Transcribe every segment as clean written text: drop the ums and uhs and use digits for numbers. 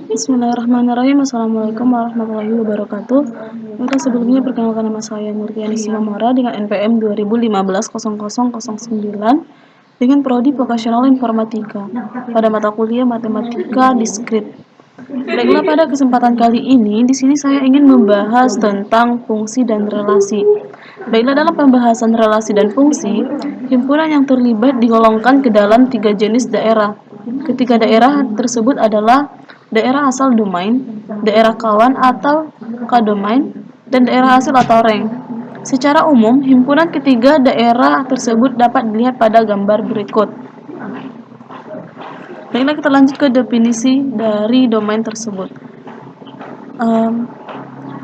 Bismillahirrahmanirrahim. Assalamualaikum warahmatullahi wabarakatuh. Maka sebelumnya perkenalkan nama saya Nurtiani Simamora dengan NPM 20150009 dengan prodi Vokasional Informatika pada mata kuliah Matematika Diskrit. Baiklah, pada kesempatan kali ini di sini saya ingin membahas tentang fungsi dan relasi. Baiklah, dalam pembahasan relasi dan fungsi, himpunan yang terlibat digolongkan ke dalam 3 jenis daerah. Ketiga daerah tersebut adalah daerah asal domain, daerah kawan atau kodomain, dan daerah hasil atau rank. Secara umum, himpunan ketiga daerah tersebut dapat dilihat pada gambar berikut. Baiklah, kita lanjut ke definisi dari domain tersebut.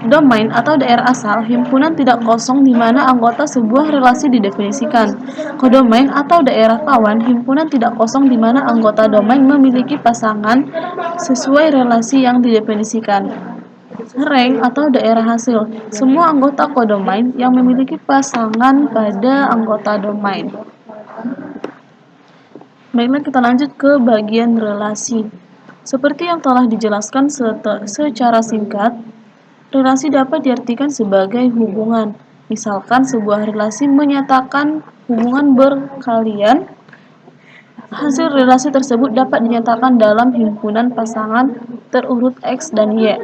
Domain atau daerah asal himpunan tidak kosong di mana anggota sebuah relasi didefinisikan. Kodomain atau daerah kawan himpunan tidak kosong di mana anggota domain memiliki pasangan sesuai relasi yang didefinisikan. Rank atau daerah hasil, semua anggota kodomain yang memiliki pasangan pada anggota domain. Baiklah, kita lanjut ke bagian relasi. Seperti yang telah dijelaskan secara singkat, relasi dapat diartikan sebagai hubungan. Misalkan sebuah relasi menyatakan hubungan berkalian. Hasil relasi tersebut dapat dinyatakan dalam himpunan pasangan terurut X dan Y,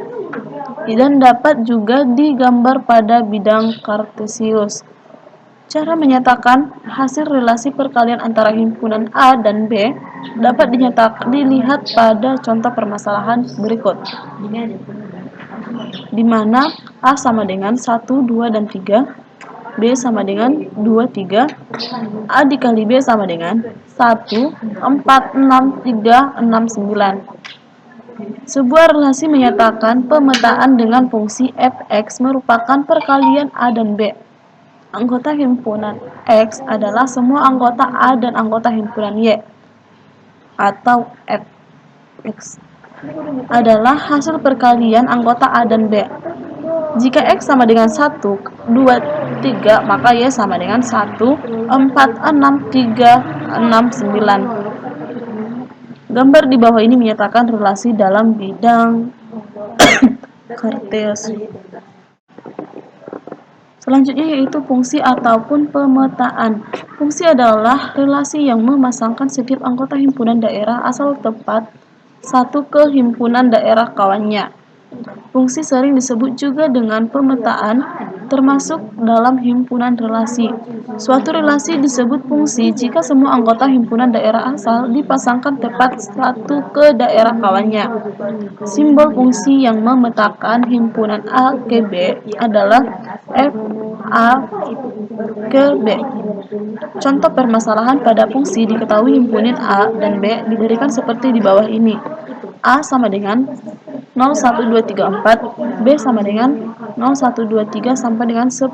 dan dapat juga digambar pada bidang kartesius. Cara menyatakan hasil relasi perkalian antara himpunan A dan B dapat dilihat pada contoh permasalahan berikut, di mana A sama dengan 1, 2, dan 3, B sama dengan 2, 3, A dikali B sama dengan 1, 4, 6, 3, 6, 9. Sebuah relasi menyatakan pemetaan dengan fungsi f(x) merupakan perkalian A dan B. Anggota himpunan X adalah semua anggota A dan anggota himpunan Y, atau f(x) adalah hasil perkalian anggota A dan B. Jika X sama dengan 1, 2, 3, maka Y sama dengan 1, 4, 6, 3, 6, 9. Gambar di bawah ini menyatakan relasi dalam bidang kartesius. Selanjutnya yaitu fungsi ataupun pemetaan. Fungsi adalah relasi yang memasangkan setiap anggota himpunan daerah asal tepat satu ke himpunan daerah kawannya. Fungsi sering disebut juga dengan pemetaan, termasuk dalam himpunan relasi. Suatu relasi disebut fungsi jika semua anggota himpunan daerah asal dipasangkan tepat satu ke daerah kawannya. Simbol fungsi yang memetakan himpunan A ke B adalah F A ke B. Contoh permasalahan pada fungsi diketahui himpunan A dan B diberikan seperti di bawah ini. A sama dengan 0, 1, 2, 3, 4, B sama dengan 0, 1, 2, 3 sampai dengan 10.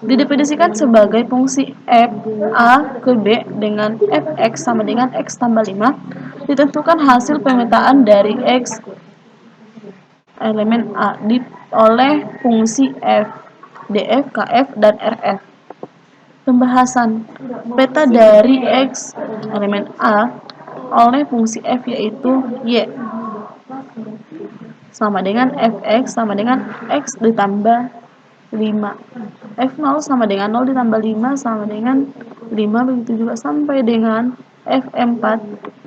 Didefinisikan sebagai fungsi f A ke B dengan f(x) sama dengan x tambah 5. Ditentukan hasil pemetaan dari x elemen A oleh fungsi f, df, kf, dan rf. Pembahasan peta dari x elemen A oleh fungsi f yaitu y sama dengan fx sama dengan x ditambah 5. F0 sama dengan 0 ditambah 5 sama dengan 5, begitu juga sampai dengan F4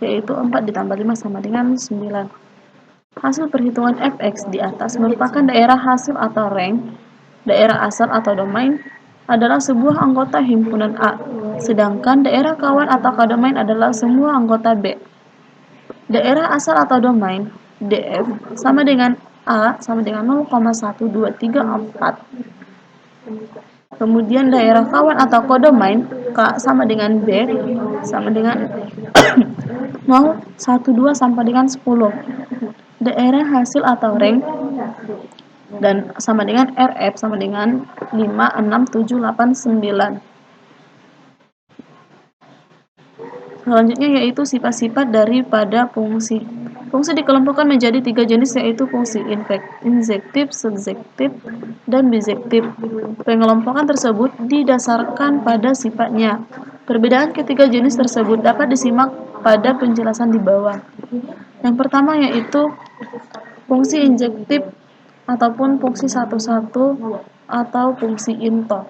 yaitu 4 ditambah 5 sama dengan 9. Hasil perhitungan fx di atas merupakan daerah hasil atau rank. Daerah asal atau domain adalah sebuah anggota himpunan A, sedangkan daerah kawan atau kodomain adalah semua anggota B. Daerah asal atau domain df sama dengan A sama dengan 0,1234. Kemudian daerah kawan atau kodomain K sama dengan B sama dengan 0, 1, 2 sampai dengan 10. Daerah hasil atau rank dan sama dengan RF sama dengan 5, 6, 7, 8, 9. Selanjutnya yaitu sifat-sifat daripada fungsi. Fungsi dikelompokkan menjadi 3 jenis yaitu fungsi injektif, subjektif, dan bijektif. Pengelompokan tersebut didasarkan pada sifatnya. Perbedaan ketiga jenis tersebut dapat disimak pada penjelasan di bawah. Yang pertama yaitu Fungsi injektif ataupun fungsi satu-satu atau fungsi into.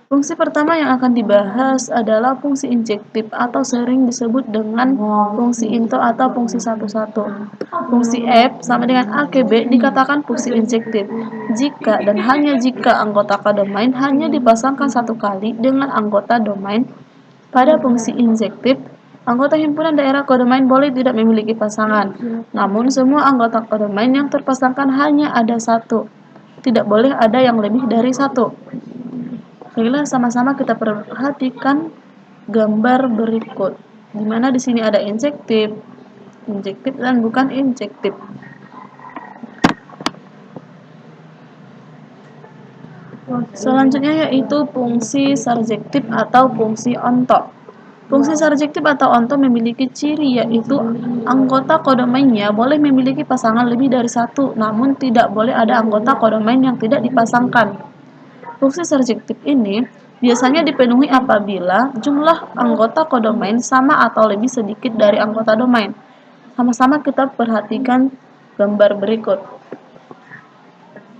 Fungsi pertama yang akan dibahas adalah fungsi injektif atau sering disebut dengan fungsi into atau fungsi satu-satu. Fungsi F sama dengan AKB dikatakan fungsi injektif jika dan hanya jika anggota kodomain hanya dipasangkan satu kali dengan anggota domain. Pada fungsi injektif, anggota himpunan daerah kodomain boleh tidak memiliki pasangan, namun semua anggota kodomain yang terpasangkan hanya ada satu. Tidak boleh ada yang lebih dari satu. Baiklah, sama-sama kita perhatikan gambar berikut, di mana di sini ada injektif, dan bukan injektif. Selanjutnya yaitu fungsi surjektif atau fungsi onto. Fungsi surjektif atau onto memiliki ciri yaitu anggota kodomainnya boleh memiliki pasangan lebih dari satu, namun tidak boleh ada anggota kodomain yang tidak dipasangkan. Fungsi surjektif ini biasanya dipenuhi apabila jumlah anggota kodomain sama atau lebih sedikit dari anggota domain. Sama-sama kita perhatikan gambar berikut,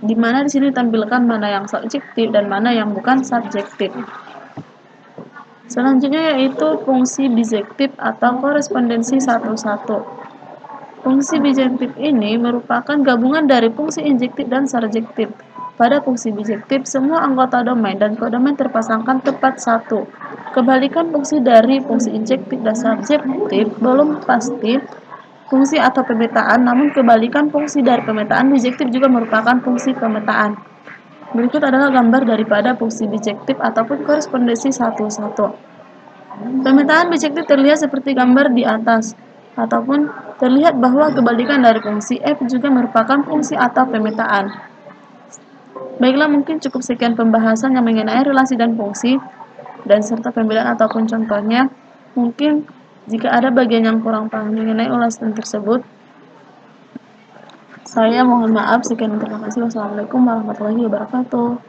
di mana di sini ditampilkan mana yang subjektif dan mana yang bukan subjektif. Selanjutnya yaitu fungsi bijektif atau korespondensi satu-satu. Fungsi bijektif ini merupakan gabungan dari fungsi injektif dan surjektif. Pada fungsi bijektif, semua anggota domain dan kodomain terpasangkan tepat satu. Kebalikan fungsi dari fungsi injektif dan subjektif belum pasti fungsi atau pemetaan, namun kebalikan fungsi dari pemetaan bijektif juga merupakan fungsi pemetaan. Berikut adalah gambar daripada fungsi bijektif ataupun korespondensi satu-satu. Pemetaan bijektif terlihat seperti gambar di atas, ataupun terlihat bahwa kebalikan dari fungsi F juga merupakan fungsi atau pemetaan. Baiklah, mungkin cukup sekian pembahasan yang mengenai relasi dan fungsi, dan serta pembelaan ataupun contohnya. Mungkin jika ada bagian yang kurang paham mengenai ulasan tersebut, saya mohon maaf. Sekian, terima kasih. Wassalamualaikum warahmatullahi wabarakatuh.